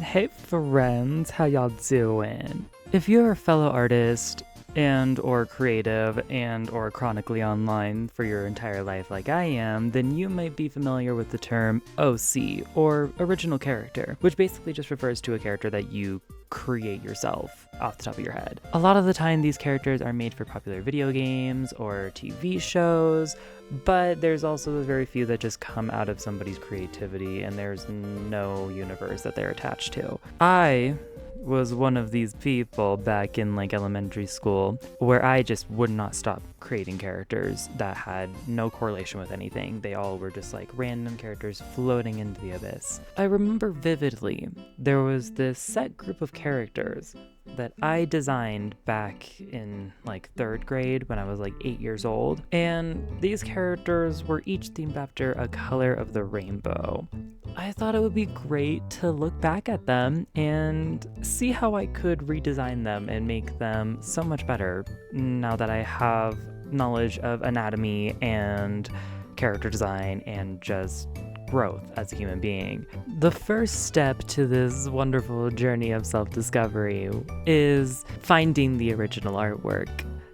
Hey friends, how y'all doing? If you're a fellow artist and or creative and or chronically online for your entire life like I am, then you might be familiar with the term OC, or original character, which basically just refers to a character that you create yourself off the top of your head. A lot of the time these characters are made for popular video games or TV shows, but there's also very few that just come out of somebody's creativity and there's no universe that they're attached to. I was one of these people back in elementary school where I just would not stop creating characters that had no correlation with anything. They all were just random characters floating into the abyss. I remember vividly there was this set group of characters that I designed back in 3rd grade when I was 8 years old, and these characters were each themed after a color of the rainbow. I thought it would be great to look back at them and see how I could redesign them and make them so much better now that I have knowledge of anatomy and character design and just growth as a human being. The first step to this wonderful journey of self-discovery is finding the original artwork.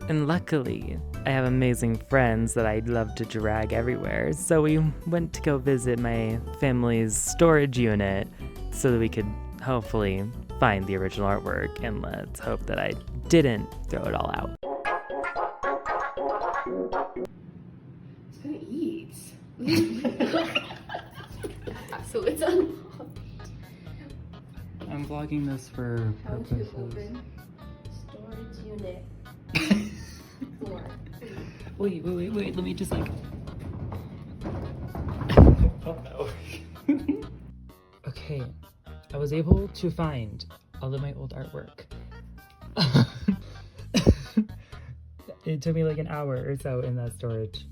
And luckily, I have amazing friends that I'd love to drag everywhere, so we went to go visit my family's storage unit so that we could hopefully find the original artwork, and let's hope that I didn't throw it all out. It's gonna eat. So it's unlocked. I'm vlogging this for How to open storage unit. Door. Wait, let me just oh no. Okay, I was able to find all of my old artwork. It took me an hour or so in that storage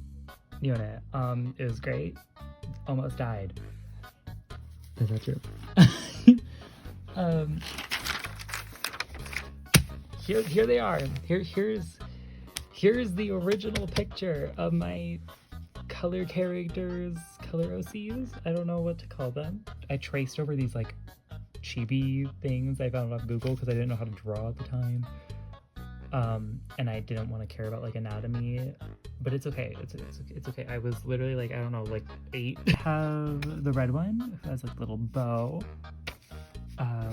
unit. It was great. Almost died. Is that true? Here they are. Here's the original picture of my color characters, color OCs. I don't know what to call them. I traced over these chibi things I found on Google because I didn't know how to draw at the time. And I didn't want to care about anatomy, but it's okay. It's okay. I was literally I don't know, 8. We have the red one, it has little bow.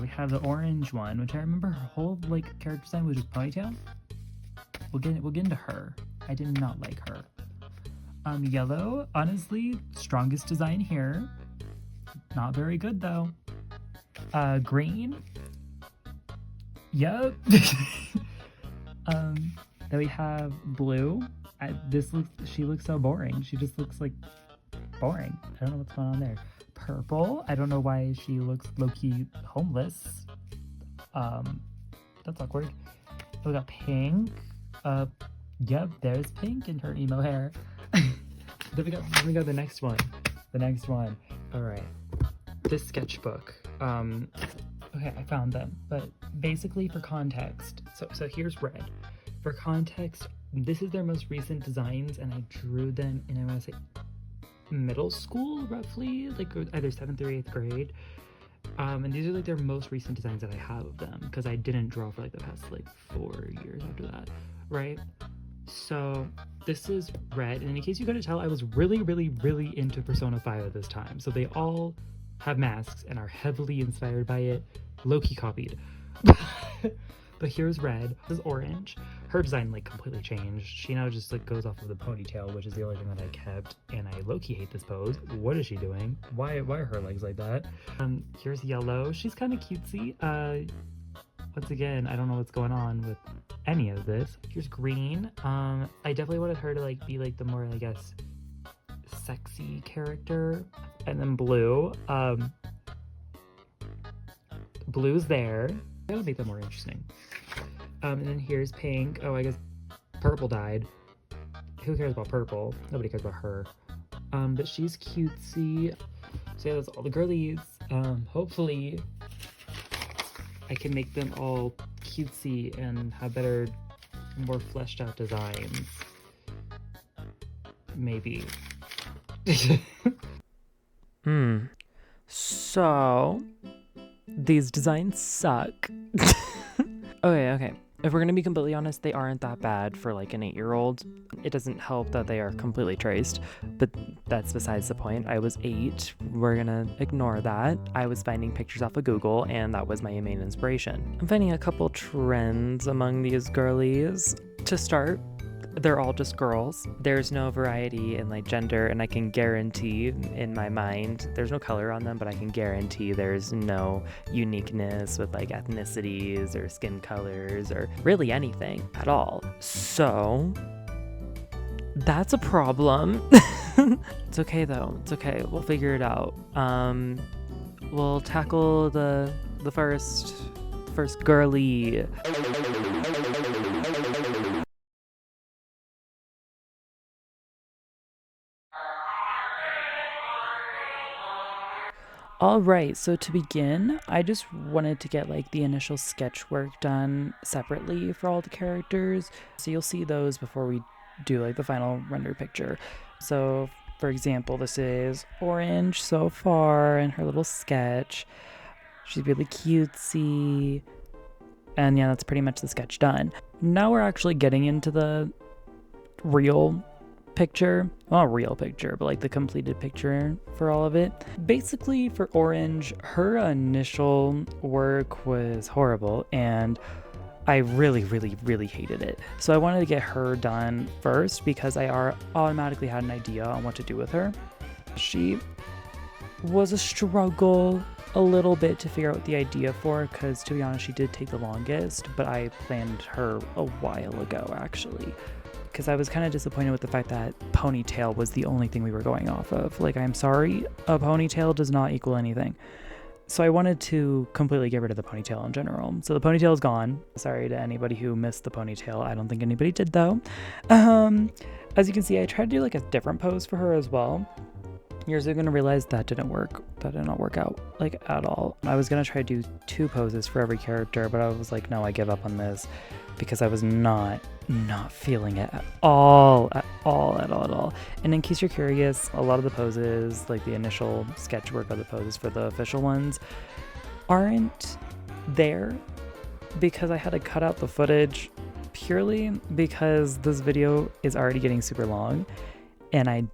We have the orange one, which I remember her whole character design was just ponytail. We'll get into her. I did not like her. Yellow, honestly, strongest design here. Not very good though. Green. Yep. Then we have blue. She looks so boring. She just looks boring. I don't know what's going on there. Purple. I don't know why she looks low-key homeless. That's awkward. We got pink. Yep, there's pink in her emo hair. Then we got the next one. All right. This sketchbook. Okay, I found them, but basically for context, so here's red. For context, this is their most recent designs, and I drew them in, I want to say, middle school, roughly, either 7th or 8th grade. And these are their most recent designs that I have of them, because I didn't draw for the past 4 years after that, right? So this is red, and in case you couldn't tell, I was really into Persona 5 at this time. So they all have masks and are heavily inspired by it, low-key copied. But here's red. This is orange. Her design completely changed. She now just goes off of the ponytail, which is the only thing that I kept, and I low-key hate this pose. What is she doing? Why are her legs like that? Here's yellow. She's kind of cutesy. Once again, I don't know what's going on with any of this. Here's green. I definitely wanted her to be the more, I guess, sexy character. And then blue. Blue's there. That would make that more interesting. And then here's pink. Oh, I guess purple died. Who cares about purple? Nobody cares about her. But she's cutesy. So yeah, that's all the girlies. Hopefully I can make them all cutesy and have better, more fleshed out designs. Maybe. So These designs suck. Okay. If we're gonna be completely honest, they aren't that bad for like an 8-year-old. It doesn't help that they are completely traced, but that's besides the point. I was 8. We're gonna ignore that. I was finding pictures off of Google, and that was my main inspiration. I'm finding a couple trends among these girlies. To start, they're all just girls. There's no variety in like gender, and I can guarantee in my mind, there's no color on them, but I can guarantee there's no uniqueness with like ethnicities or skin colors or really anything at all. So that's a problem. It's okay though. It's okay. We'll figure it out. We'll tackle the first girly. Alright, so to begin, I just wanted to get like the initial sketch work done separately for all the characters. So you'll see those before we do like the final render picture. So for example, this is Orange so far in her little sketch. She's really cutesy. And yeah, that's pretty much the sketch done. Now we're actually getting into the real picture. Well, not a real picture, but like the completed picture for all of it. Basically for Orange, her initial work was horrible and I really hated it. So I wanted to get her done first because I automatically had an idea on what to do with her. She was a struggle a little bit to figure out the idea for, because to be honest, she did take the longest, but I planned her a while ago actually. Because I was kind of disappointed with the fact that ponytail was the only thing we were going off of. Like, I'm sorry, a ponytail does not equal anything. So I wanted to completely get rid of the ponytail in general. So the ponytail is gone. Sorry to anybody who missed the ponytail. I don't think anybody did though. As you can see, I tried to do like a different pose for her as well. You're going to realize that didn't work. That did not work out like at all. I was going to try to do 2 poses for every character, but I was like, no, I give up on this because I was not feeling it at all. And in case you're curious, a lot of the poses, like the initial sketch work of the poses for the official ones, aren't there because I had to cut out the footage purely because this video is already getting super long and I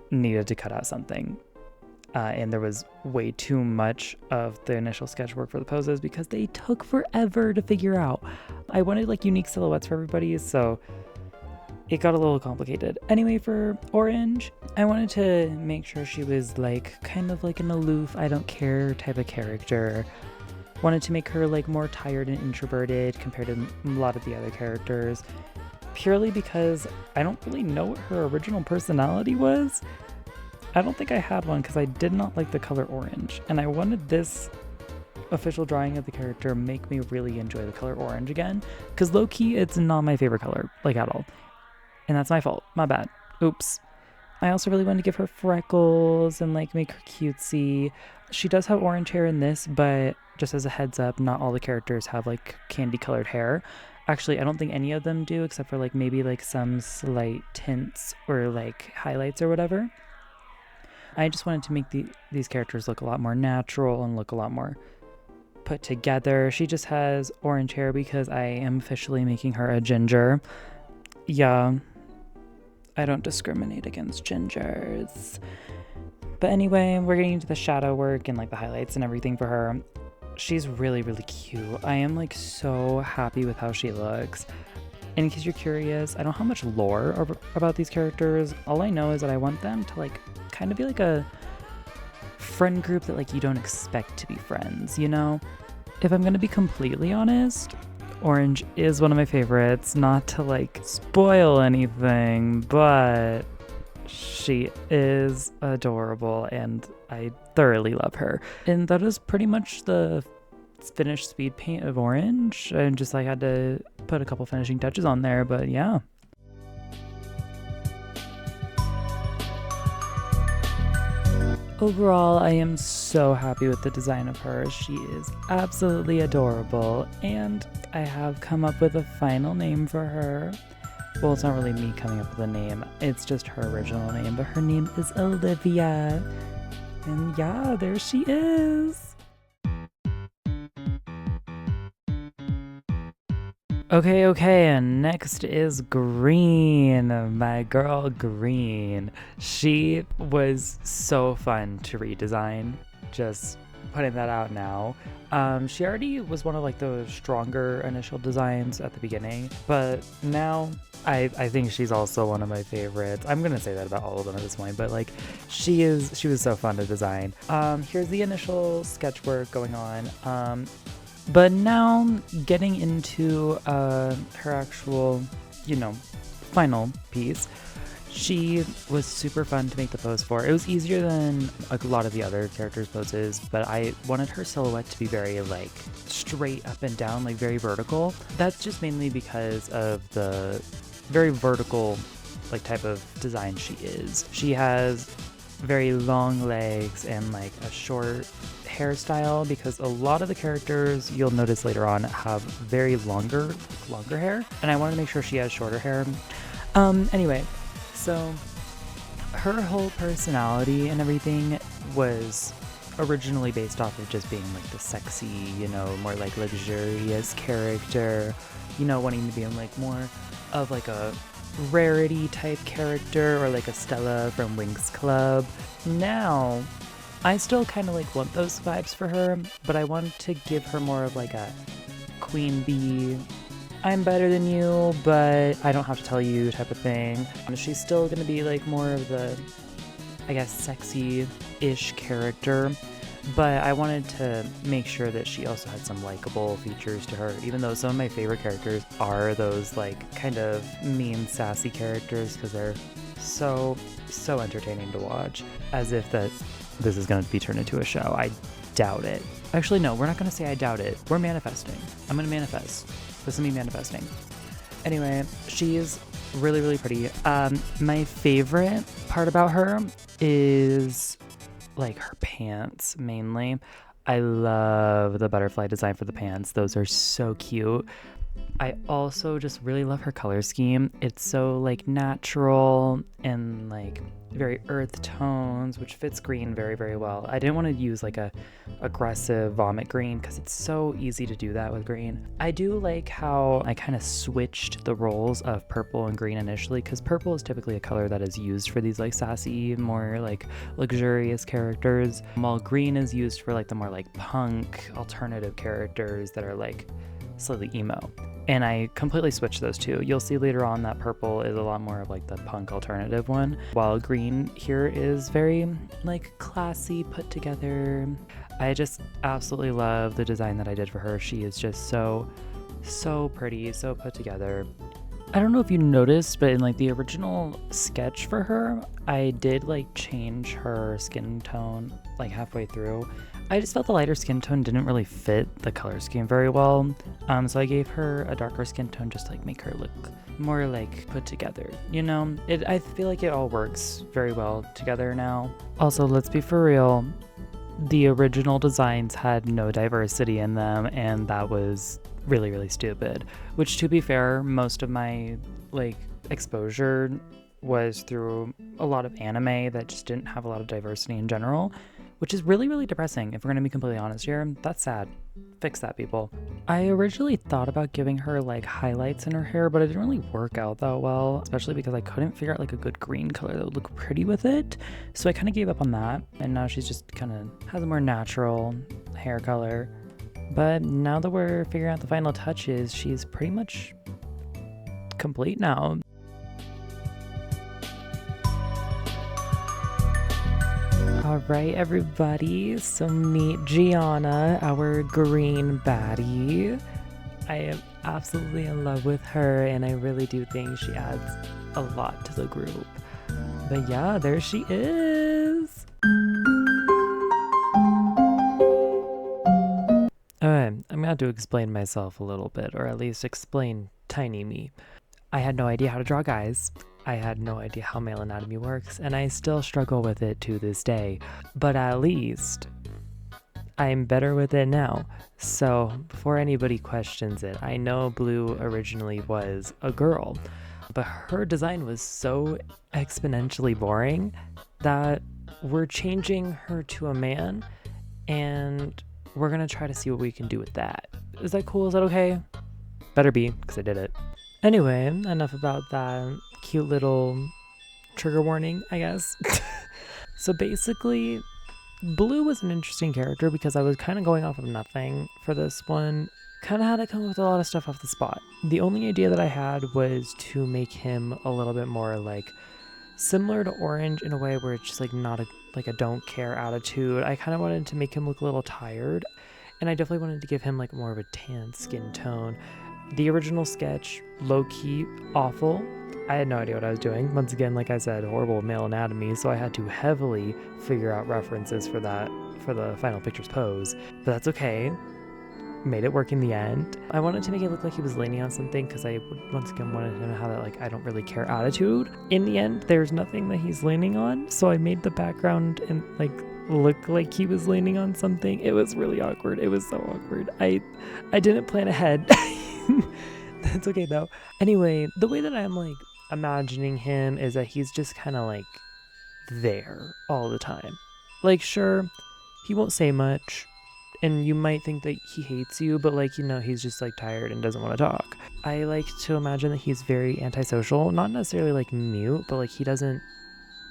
needed to cut out something. And there was way too much of the initial sketch work for the poses because they took forever to figure out. I wanted like unique silhouettes for everybody, so it got a little complicated. Anyway, for Orange, I wanted to make sure she was like kind of like an aloof, I don't care type of character. Wanted to make her like more tired and introverted compared to a lot of the other characters, purely because I don't really know what her original personality was. I don't think I had one because I did not like the color orange, and I wanted this official drawing of the character make me really enjoy the color orange again, because low-key it's not my favorite color, like at all, and that's my fault, my bad, oops. I also really wanted to give her freckles and like make her cutesy. She does have orange hair in this, but just as a heads up, not all the characters have like candy colored hair. Actually, I don't think any of them do, except for like maybe like some slight tints or like highlights or whatever. I just wanted to make these characters look a lot more natural and look a lot more put together. She just has orange hair because I am officially making her a ginger. Yeah, I don't discriminate against gingers. But anyway, we're getting into the shadow work and like the highlights and everything for her. She's really cute. I am like so happy with how she looks. And in case you're curious, I don't have much lore about these characters. All I know is that I want them to like kind of be like a friend group that like you don't expect to be friends, you know? If I'm gonna be completely honest, Orange is one of my favorites, not to like spoil anything, but she is adorable and I thoroughly love her. And that is pretty much the finished speed paint of Orange. I just like had to put a couple finishing touches on there, but yeah. Overall, I am so happy with the design of her. She is absolutely adorable, and I have come up with a final name for her. Well, it's not really me coming up with a name, it's just her original name, but her name is Olivia. And yeah, there she is. Okay, and next is Green, my girl Green. She was so fun to redesign, just putting that out now. She already was one of like the stronger initial designs at the beginning, but now I think she's also one of my favorites. I'm gonna say that about all of them at this point, but like she was so fun to design. Here's the initial sketch work going on. But now getting into her actual, final piece, she was super fun to make the pose for. It was easier than a lot of the other characters' poses, but I wanted her silhouette to be very like straight up and down, like very vertical. That's just mainly because of the very vertical like type of design she is. She has very long legs and like a short hairstyle, because a lot of the characters you'll notice later on have very longer hair, and I want to make sure she has shorter hair. Anyway, so her whole personality and everything was originally based off of just being like the sexy, more like luxurious character, wanting to be in like more of like a rarity type character, or like a Stella from Winx Club. Now I still kind of like want those vibes for her, but I want to give her more of like a queen bee, I'm better than you, but I don't have to tell you type of thing. She's still gonna be like more of the, I guess, sexy-ish character, but I wanted to make sure that she also had some likable features to her, even though some of my favorite characters are those like kind of mean, sassy characters, because they're so entertaining to watch. As if that this is going to be turned into a show. I doubt it. Actually, no, we're not going to say I doubt it. We're manifesting. I'm going to manifest. This is me manifesting. Anyway, she's really, really pretty. My favorite part about her is like her pants mainly. I love the butterfly design for the pants. Those are so cute. I also just really love her color scheme. It's so like natural and like very earth tones, which fits green very, very well. I didn't want to use like a aggressive vomit green because it's so easy to do that with green. I do like how I kind of switched the roles of purple and green initially, because purple is typically a color that is used for these like sassy, more like luxurious characters, while green is used for like the more like punk alternative characters that are like slightly emo. And I completely switched those two. You'll see later on that purple is a lot more of like the punk alternative one, while green here is very like classy, put together. I just absolutely love the design that I did for her. She is just so pretty, so put together. I don't know if you noticed, but in like the original sketch for her, I did like change her skin tone like halfway through. I just felt the lighter skin tone didn't really fit the color scheme very well. So I gave her a darker skin tone just to like make her look more like put together, I feel like it all works very well together now. Also, let's be for real, the original designs had no diversity in them, and that was really, really stupid. Which, to be fair, most of my like exposure was through a lot of anime that just didn't have a lot of diversity in general, which is really, really depressing if we're going to be completely honest here. That's sad. Fix that, people. I originally thought about giving her like highlights in her hair, but it didn't really work out that well, especially because I couldn't figure out like a good green color that would look pretty with it. So I kind of gave up on that, and now she's just kind of has a more natural hair color. But now that we're figuring out the final touches, she's pretty much complete now. Alright, everybody, so meet Gianna, our green baddie. I am absolutely in love with her, and I really do think she adds a lot to the group. But yeah, there she is! Alright, I'm gonna have to explain myself a little bit, or at least explain tiny me. I had no idea how to draw guys. I had no idea how male anatomy works, and I still struggle with it to this day. But at least I'm better with it now. So before anybody questions it, I know Blue originally was a girl, but her design was so exponentially boring that we're changing her to a man, and we're gonna try to see what we can do with that. Is that cool? Is that okay? Better be, because I did it. Anyway, enough about that cute little trigger warning, I guess. So basically, Blue was an interesting character because I was kind of going off of nothing for this one. Kind of had to come up with a lot of stuff off the spot. The only idea that I had was to make him a little bit more like similar to Orange in a way where it's just like not a don't care attitude. I kind of wanted to make him look a little tired, and I definitely wanted to give him like more of a tan skin tone. The original sketch, low-key awful. I had no idea what I was doing. Once again, like I said, horrible male anatomy, so I had to heavily figure out references for that for the final pictures pose. But that's okay. Made it work in the end. I wanted to make it look like he was leaning on something because I once again wanted him to have that like I don't really care attitude. In the end, there's nothing that he's leaning on, so I made the background and like look like he was leaning on something. It was really awkward. It was so awkward. I didn't plan ahead. That's okay though. Anyway, the way that I'm like imagining him is that he's just kind of like there all the time. Like, sure, he won't say much, and you might think that he hates you, but like, you know, he's just like tired and doesn't want to talk. I like to imagine that he's very antisocial, not necessarily like mute, but like he doesn't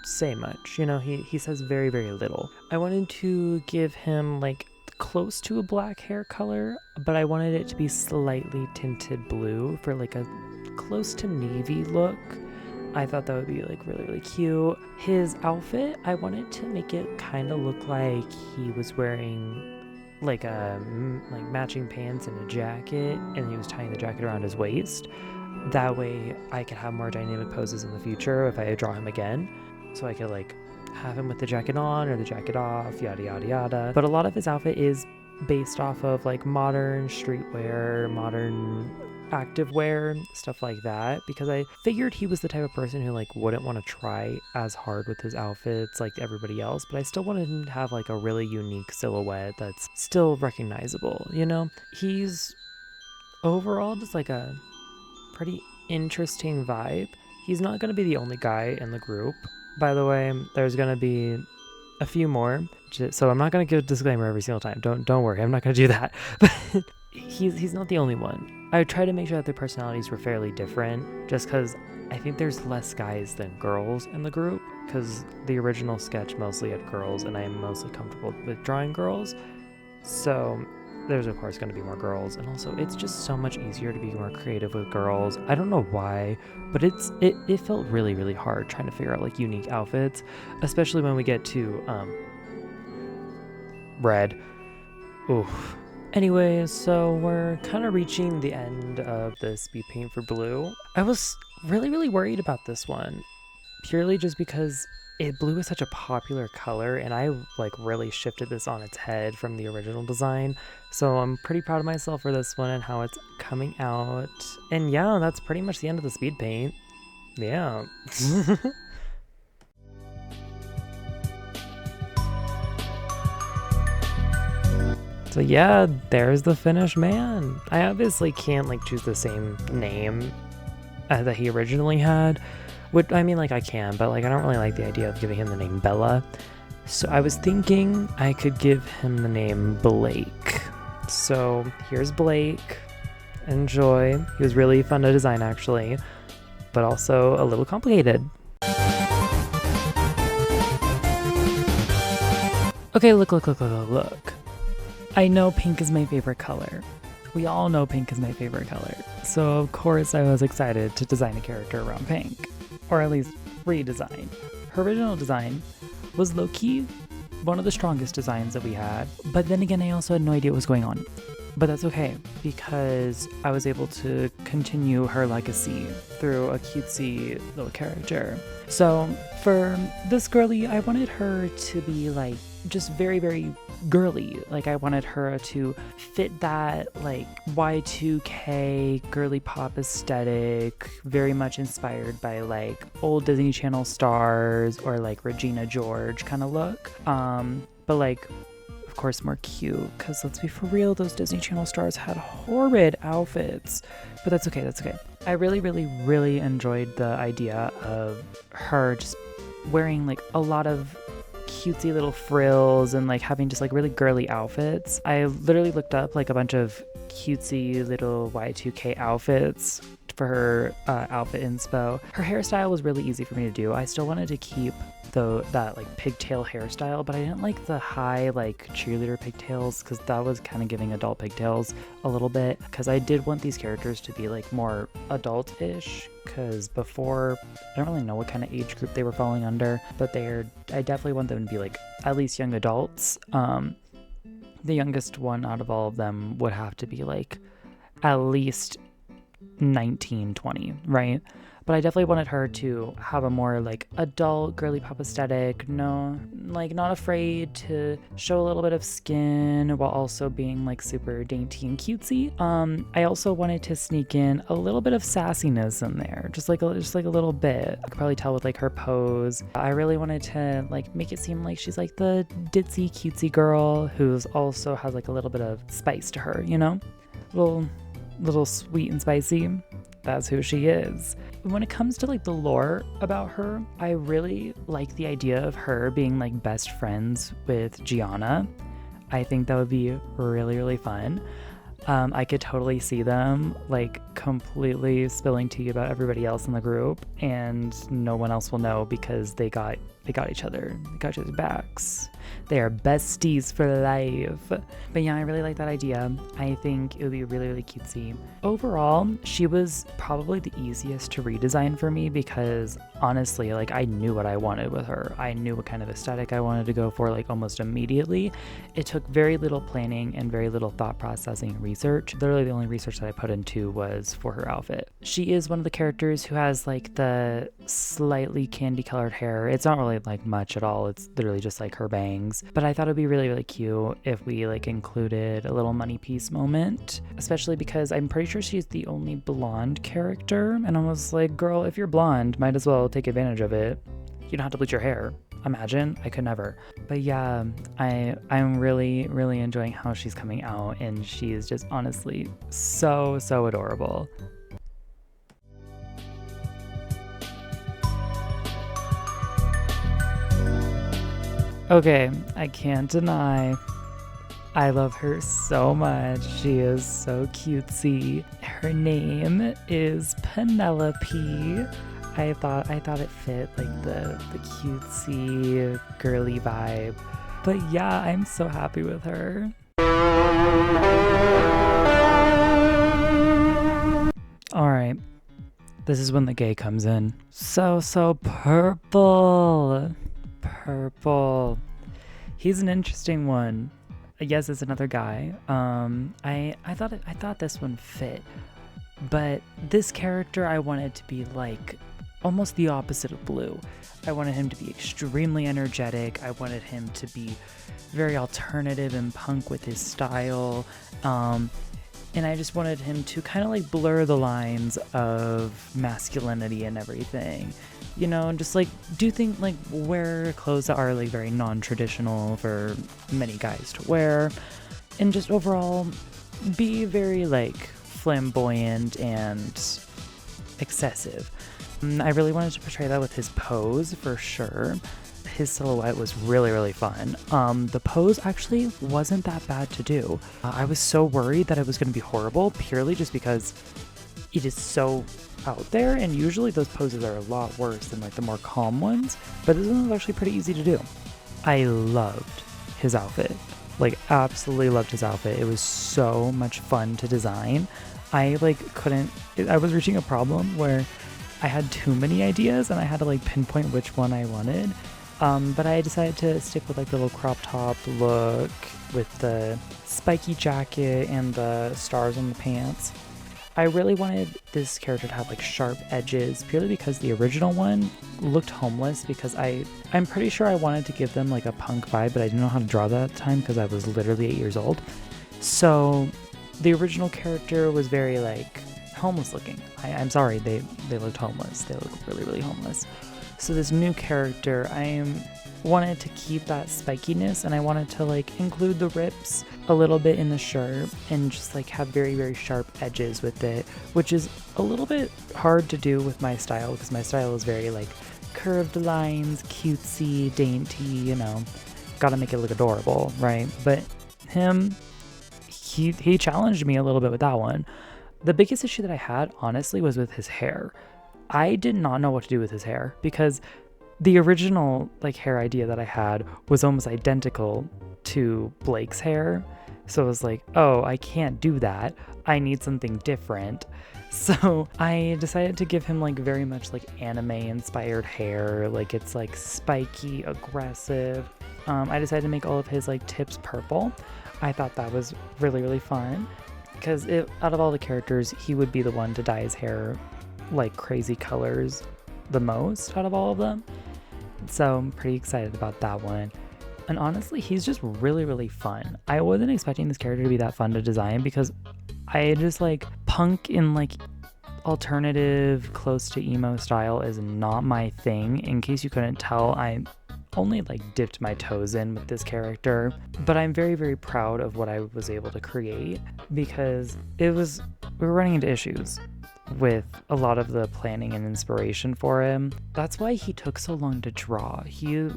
say much, you know, he says very, very little. I wanted to give him like close to a black hair color, but I wanted it to be slightly tinted blue for like a close to navy look. I thought that would be like really, really cute. His outfit, I wanted to make it kind of look like he was wearing like matching pants and a jacket, and he was tying the jacket around his waist. That way I could have more dynamic poses in the future if I draw him again, so I could like have him with the jacket on or the jacket off, yada yada yada. But a lot of his outfit is based off of like modern streetwear, modern activewear, stuff like that, because I figured he was the type of person who like wouldn't want to try as hard with his outfits like everybody else, but I still wanted him to have like a really unique silhouette that's still recognizable, you know? He's overall just like a pretty interesting vibe. He's not going to be the only guy in the group, by the way. There's going to be a few more, so I'm not going to give a disclaimer every single time. Don't worry, I'm not going to do that. But he's not the only one. I tried to make sure that their personalities were fairly different, just because I think there's less guys than girls in the group, because the original sketch mostly had girls, and I am mostly comfortable with drawing girls. So there's of course going to be more girls, and also it's just so much easier to be more creative with girls. I don't know why, but it felt really, really hard trying to figure out like unique outfits, especially when we get to red. Oof. Anyway, so we're kind of reaching the end of the speed paint for Blue. I was really, really worried about this one, purely just because blue is such a popular color, and I like really shifted this on its head from the original design. So I'm pretty proud of myself for this one and how it's coming out. And yeah, that's pretty much the end of the speed paint. Yeah. So yeah, there's the finished man. I obviously can't like choose the same name that he originally had. I mean, like I can, but like I don't really like the idea of giving him the name Bella. So I was thinking I could give him the name Blake. So here's Blake. Enjoy. He was really fun to design actually, but also a little complicated. Okay, look. I know pink is my favorite color. We all know pink is my favorite color. So of course I was excited to design a character around pink. Or at least redesign. Her original design was low-key one of the strongest designs that we had, but then again I also had no idea what was going on. But that's okay, because I was able to continue her legacy through a cutesy little character. So for this girly, I wanted her to be like just very, very girly. Like I wanted her to fit that like Y2K girly pop aesthetic, very much inspired by like old Disney Channel stars or like Regina George kind of look. But like of course more cute, because let's be for real, those Disney Channel stars had horrid outfits. But that's okay. I really, really, really enjoyed the idea of her just wearing like a lot of cutesy little frills and like having just like really girly outfits. I literally looked up like a bunch of cutesy little Y2K outfits for her outfit inspo. Her hairstyle was really easy for me to do. I still wanted to keep that like pigtail hairstyle, but I didn't like the high like cheerleader pigtails because that was kind of giving adult pigtails a little bit, because I did want these characters to be like more adult-ish, because before I don't really know what kind of age group they were falling under, but I definitely want them to be like at least young adults. The youngest one out of all of them would have to be like at least 19, 20, right? But I definitely wanted her to have a more like adult girly pop aesthetic, no, like not afraid to show a little bit of skin while also being like super dainty and cutesy. I also wanted to sneak in a little bit of sassiness in there, just like a little bit. I could probably tell with like her pose. I really wanted to like make it seem like she's like the ditzy cutesy girl who's also has like a little bit of spice to her, you know, little sweet and spicy. That's who she is. When it comes to like the lore about her, I really like the idea of her being like best friends with Gianna. I think that would be really, really fun. I could totally see them like completely spilling tea about everybody else in the group, and no one else will know because they got each other. They got each other's backs. They are besties for life. But yeah, I really like that idea. I think it would be really, really cutesy. Overall, she was probably the easiest to redesign for me because honestly, like I knew what I wanted with her. I knew what kind of aesthetic I wanted to go for like almost immediately. It took very little planning and very little thought processing and research. Literally the only research that I put into was for her outfit. She is one of the characters who has like the slightly candy colored hair. It's not really like much at all. It's literally just like her bangs. But I thought it'd be really, really cute if we like included a little money piece moment, especially because I'm pretty sure she's the only blonde character. And I was like, girl, if you're blonde, might as well take advantage of it. You don't have to bleach your hair. Imagine, I could never. But yeah, I'm really, really enjoying how she's coming out, and she is just honestly so, so adorable. Okay, I can't deny, I love her so much. She is so cutesy. Her name is Penelope. I thought it fit like the cutesy, girly vibe. But yeah, I'm so happy with her. Alright, this is when the gay comes in. So purple. Purple. He's an interesting one. Yes, it's another guy. I thought this one fit, but this character I wanted to be like almost the opposite of Blue. I wanted him to be extremely energetic. I wanted him to be very alternative and punk with his style. And I just wanted him to kind of like blur the lines of masculinity and everything, you know, and just like do things like wear clothes that are like very non-traditional for many guys to wear, and just overall be very like flamboyant and excessive. I really wanted to portray that with his pose for sure. His silhouette was really, really fun. The pose actually wasn't that bad to do. I was so worried that it was going to be horrible purely just because it is so out there, and usually those poses are a lot worse than like the more calm ones, but this one was actually pretty easy to do. I loved his outfit, like absolutely loved his outfit. It was so much fun to design. I was reaching a problem where I had too many ideas and I had to like pinpoint which one I wanted. But I decided to stick with like the little crop top look with the spiky jacket and the stars on the pants. I really wanted this character to have like sharp edges purely because the original one looked homeless, because I'm pretty sure I wanted to give them like a punk vibe, but I didn't know how to draw that at the time because I was literally 8 years old. So the original character was very like homeless looking. I'm sorry, they looked homeless. They looked really, really homeless. So this new character, I wanted to keep that spikiness, and I wanted to like include the rips a little bit in the shirt and just like have very, very sharp edges with it, which is a little bit hard to do with my style because my style is very like curved lines, cutesy, dainty, you know, gotta make it look adorable, right? But him, he challenged me a little bit with that one. The biggest issue that I had, honestly, was with his hair. I did not know what to do with his hair because the original like hair idea that I had was almost identical to Blake's hair. So I was like, oh, I can't do that. I need something different. So I decided to give him like very much like anime inspired hair. Like it's like spiky, aggressive. I decided to make all of his like tips purple. I thought that was really, really fun because out of all the characters, he would be the one to dye his hair like crazy colors the most out of all of them. So I'm pretty excited about that one. And honestly, he's just really, really fun. I wasn't expecting this character to be that fun to design because I just like punk in like alternative close to emo style is not my thing. In case you couldn't tell, I only like dipped my toes in with this character, but I'm very, very proud of what I was able to create because we were running into issues with a lot of the planning and inspiration for him. That's why he took so long to draw. He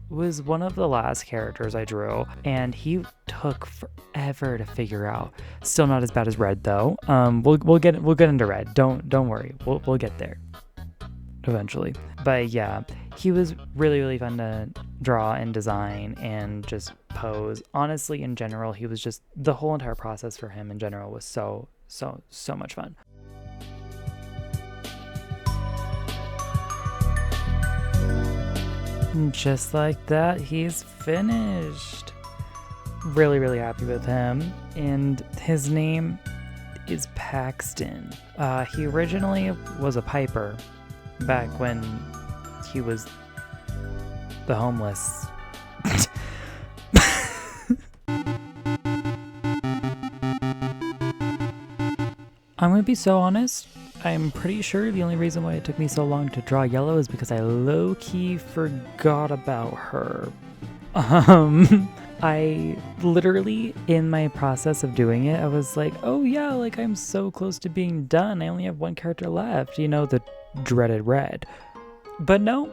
was one of the last characters I drew, and he took forever to figure out. Still not as bad as Red though. We'll get into Red. Don't worry. We'll get there eventually. But yeah, he was really, really fun to draw and design and just pose. Honestly, in general, he was just the whole entire process for him in general was so much fun. Just like that, he's finished. Really, really happy with him. And his name is Paxton. He originally was a piper back when he was the homeless. I'm gonna be so honest. I'm pretty sure the only reason why it took me so long to draw Yellow is because I low-key forgot about her. I literally, in my process of doing it, I was like, oh yeah, like I'm so close to being done. I only have one character left, you know, the dreaded Red. But no,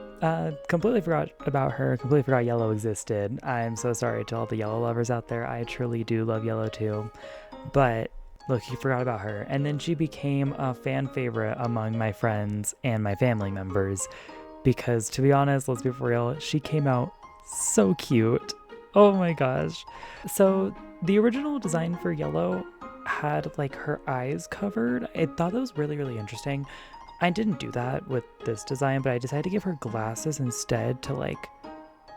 completely forgot about her, completely forgot Yellow existed. I'm so sorry to all the Yellow lovers out there. I truly do love Yellow too. But look, he forgot about her. And then she became a fan favorite among my friends and my family members. Because to be honest, let's be for real, she came out so cute. Oh my gosh. So the original design for Yellow had like her eyes covered. I thought that was really, really interesting. I didn't do that with this design, but I decided to give her glasses instead to like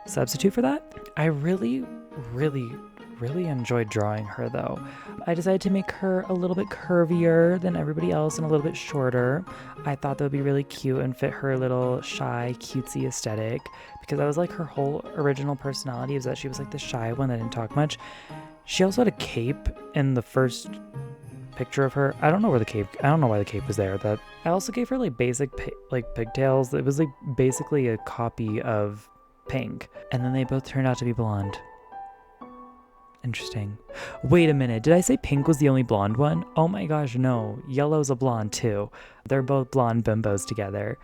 substitute for that. I really, really enjoyed drawing her though. I decided to make her a little bit curvier than everybody else and a little bit shorter. I thought that would be really cute and fit her little shy, cutesy aesthetic because that was like her whole original personality, is that she was like the shy one that didn't talk much. She also had a cape in the first picture of her. I don't know why the cape was there. That I also gave her like basic like pigtails. It was like basically a copy of Pink, and then they both turned out to be blonde. Interesting. Wait a minute, did I say Pink was the only blonde one? Oh my gosh, no. Yellow's a blonde too. They're both blonde bimbos together.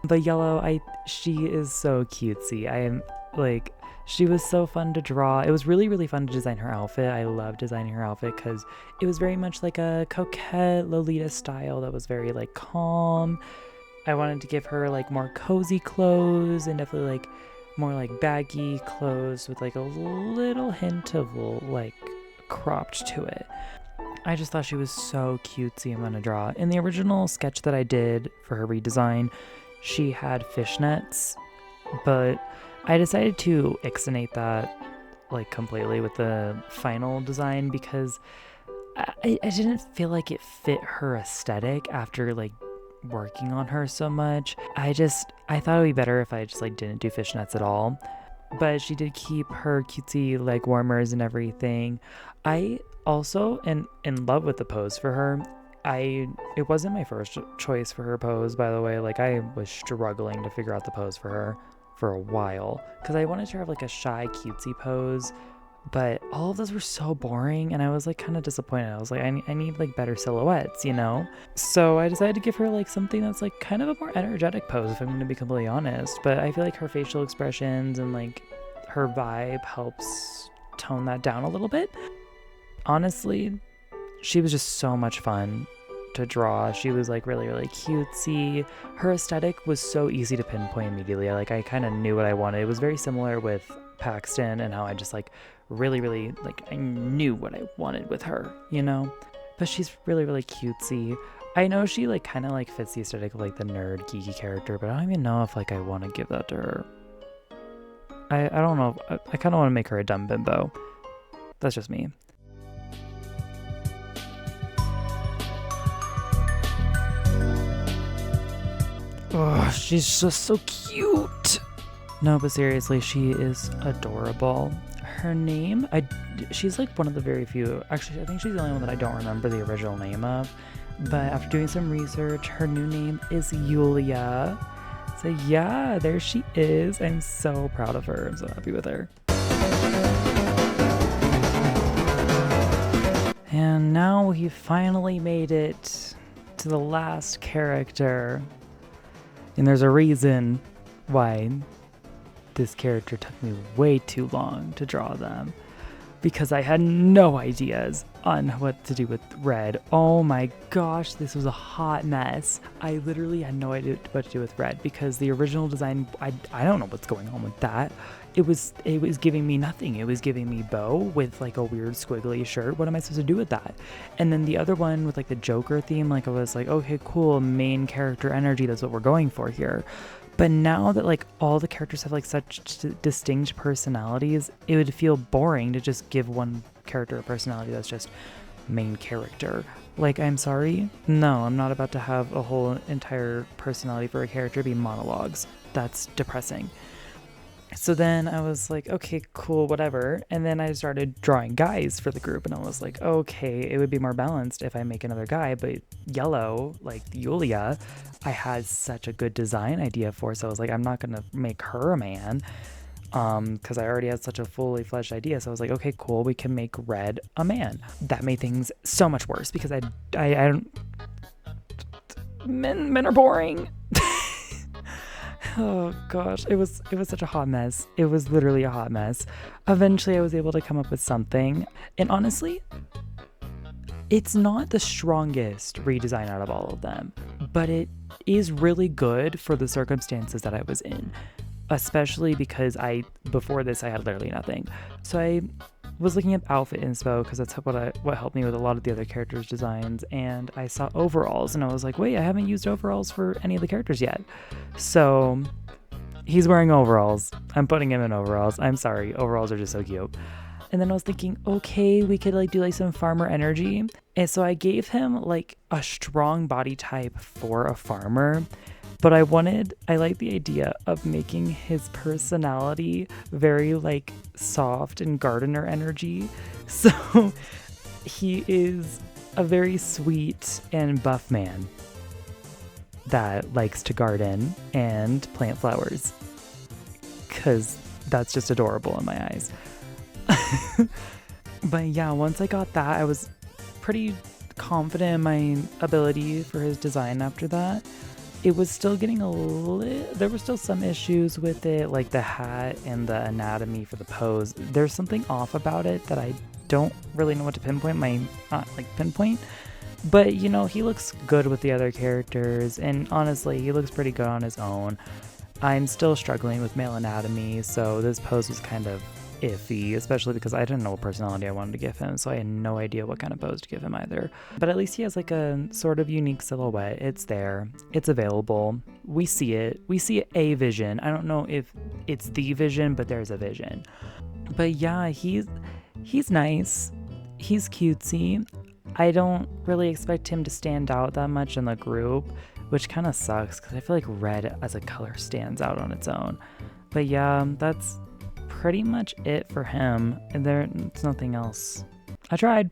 But Yellow, she is so cutesy. I am like, she was so fun to draw. It was really, really fun to design her outfit. I love designing her outfit because it was very much like a coquette Lolita style that was very like calm. I wanted to give her like more cozy clothes and definitely like more like baggy clothes with like a little hint of like cropped to it. I just thought she was so cutesy and fun to draw. In the original sketch that I did for her redesign, she had fishnets, but I decided to ixnate that like completely with the final design because I didn't feel like it fit her aesthetic after like working on her so much. I thought it would be better if I just like didn't do fishnets at all. But she did keep her cutesy leg warmers and everything. I also am in love with the pose for her. It wasn't my first choice for her pose, by the way. Like I was struggling to figure out the pose for her for a while because I wanted her to have like a shy cutesy pose But all of those were so boring, and I was like kind of disappointed. I was like, I need like better silhouettes, you know? So I decided to give her like something that's like kind of a more energetic pose, if I'm gonna be completely honest. But I feel like her facial expressions and like her vibe helps tone that down a little bit. Honestly, she was just so much fun to draw. She was like really, really cutesy. Her aesthetic was so easy to pinpoint immediately. Like I kind of knew what I wanted. It was very similar with Paxton and how I just like really, really like I knew what I wanted with her, you know? But she's really, really cutesy. I know she like kind of like fits the aesthetic of like the nerd geeky character, but I don't even know if like I want to give that to her. I don't know. I kind of want to make her a dumb bimbo. That's just me. Oh, she's just so cute. No, but seriously, she is adorable. Her name, she's like one of the very few, actually I think she's the only one that I don't remember the original name of, but after doing some research, her new name is Yulia. So yeah, there she is. I'm so proud of her. I'm so happy with her. And now we finally made it to the last character. And there's a reason why this character took me way too long to draw them. Because I had no ideas on what to do with Red. Oh my gosh, this was a hot mess. I literally had no idea what to do with Red because the original design, I don't know what's going on with that. It was giving me nothing. It was giving me Bo with like a weird squiggly shirt. What am I supposed to do with that? And then the other one with like the Joker theme, like I was like, okay, cool, main character energy. That's what we're going for here. But now that like all the characters have like such distinct personalities, it would feel boring to just give one character a personality that's just main character. Like, I'm sorry? No, I'm not about to have a whole entire personality for a character be monologues. That's depressing. So then I was like, okay, cool, whatever. And then I started drawing guys for the group, and I was like, okay, it would be more balanced if I make another guy, but yellow, like Yulia, I had such a good design idea for, so I was like, I'm not gonna make her a man, because I already had such a fully fledged idea. So I was like, okay, cool, we can make Red a man. That made things so much worse because I don't. Men are boring. Oh gosh, it was such a hot mess. It was literally a hot mess. Eventually I was able to come up with something, and honestly, it's not the strongest redesign out of all of them, but it is really good for the circumstances that I was in, especially because before this I had literally nothing. So I was looking up outfit inspo because that's what helped me with a lot of the other characters' designs, and I saw overalls and I was like, wait, I haven't used overalls for any of the characters yet. So he's wearing overalls. I'm putting him in overalls. I'm sorry, overalls are just so cute. And then I was thinking, okay, we could like do like some farmer energy. And so I gave him like a strong body type for a farmer. But I like the idea of making his personality very like soft and gardener energy. So he is a very sweet and buff man that likes to garden and plant flowers. 'Cause that's just adorable in my eyes. But yeah, once I got that, I was pretty confident in my ability for his design after that. It was still getting there were still some issues with it, like the hat and the anatomy for the pose. There's something off about it that I don't really know what to pinpoint. But, you know, he looks good with the other characters, and honestly, he looks pretty good on his own. I'm still struggling with male anatomy, so this pose was kind of iffy, especially because I didn't know what personality I wanted to give him, so I had no idea what kind of pose to give him either. But at least he has like a sort of unique silhouette. It's there. It's available. We see it. We see a vision. I don't know if it's the vision, but there's a vision. But yeah, he's nice. He's cutesy. I don't really expect him to stand out that much in the group, which kind of sucks because I feel like red as a color stands out on its own. But yeah, that's pretty much it for him, and there's nothing else. I tried.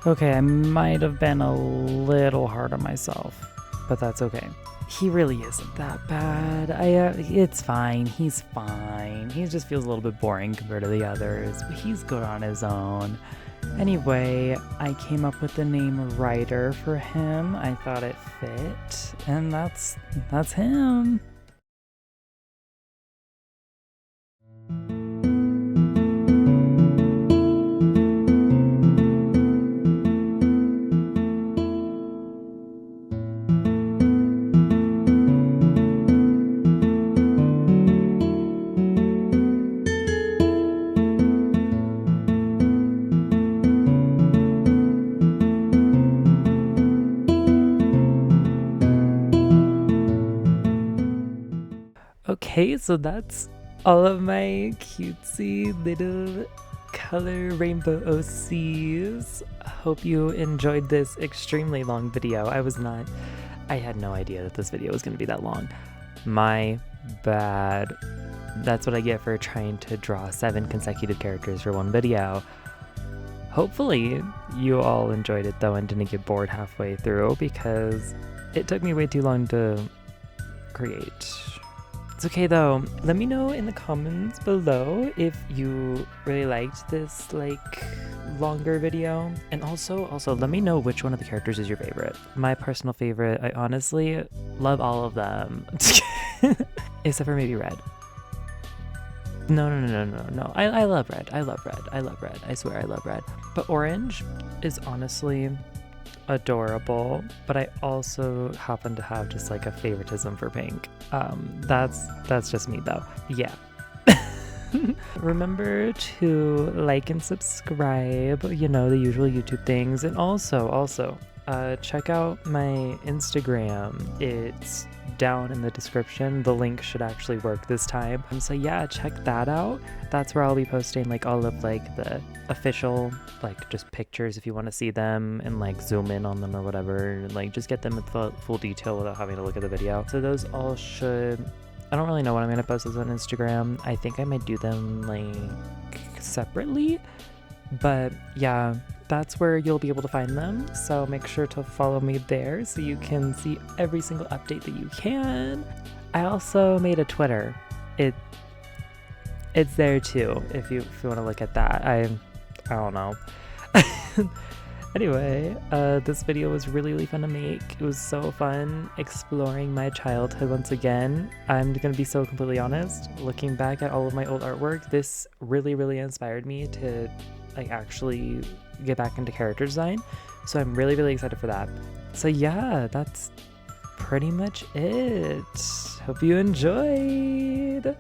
Okay, I might have been a little hard on myself. but that's okay. He really isn't that bad. It's fine. He's fine. He just feels a little bit boring compared to the others, but he's good on his own. Anyway, I came up with the name Ryder for him. I thought it fit, and that's him. Okay, so that's all of my cutesy little color rainbow OCs. Hope you enjoyed this extremely long video. I had no idea that this video was going to be that long. My bad. That's what I get for trying to draw 7 consecutive characters for one video. Hopefully you all enjoyed it though and didn't get bored halfway through, because it took me way too long to create. It's okay though. Let me know in the comments below if you really liked this longer video, and also let me know which one of the characters is your favorite. My personal favorite, I honestly love all of them except for maybe red. No. I love red. I love red. I swear I love red. But orange is honestly adorable, but I also happen to have just a favoritism for pink. That's just me though. Yeah. Remember to like and subscribe, the usual YouTube things, and also check out my Instagram. It's down in the description. The link should actually work this time. So yeah, check that out. That's where I'll be posting all of the official just pictures if you want to see them and zoom in on them or whatever, and just get them with full detail without having to look at the video. So those all should, I don't really know when I'm gonna post those on Instagram. I think I might do them separately, but yeah, that's where you'll be able to find them. So make sure to follow me there so you can see every single update that you can. I also made a Twitter. It's there too if you want to look at that. I don't know. Anyway, this video was really fun to make. It was so fun exploring my childhood once again. I'm gonna be so completely honest, looking back at all of my old artwork, this really inspired me to actually get back into character design. So I'm really excited for that. So yeah, that's pretty much it. Hope you enjoyed.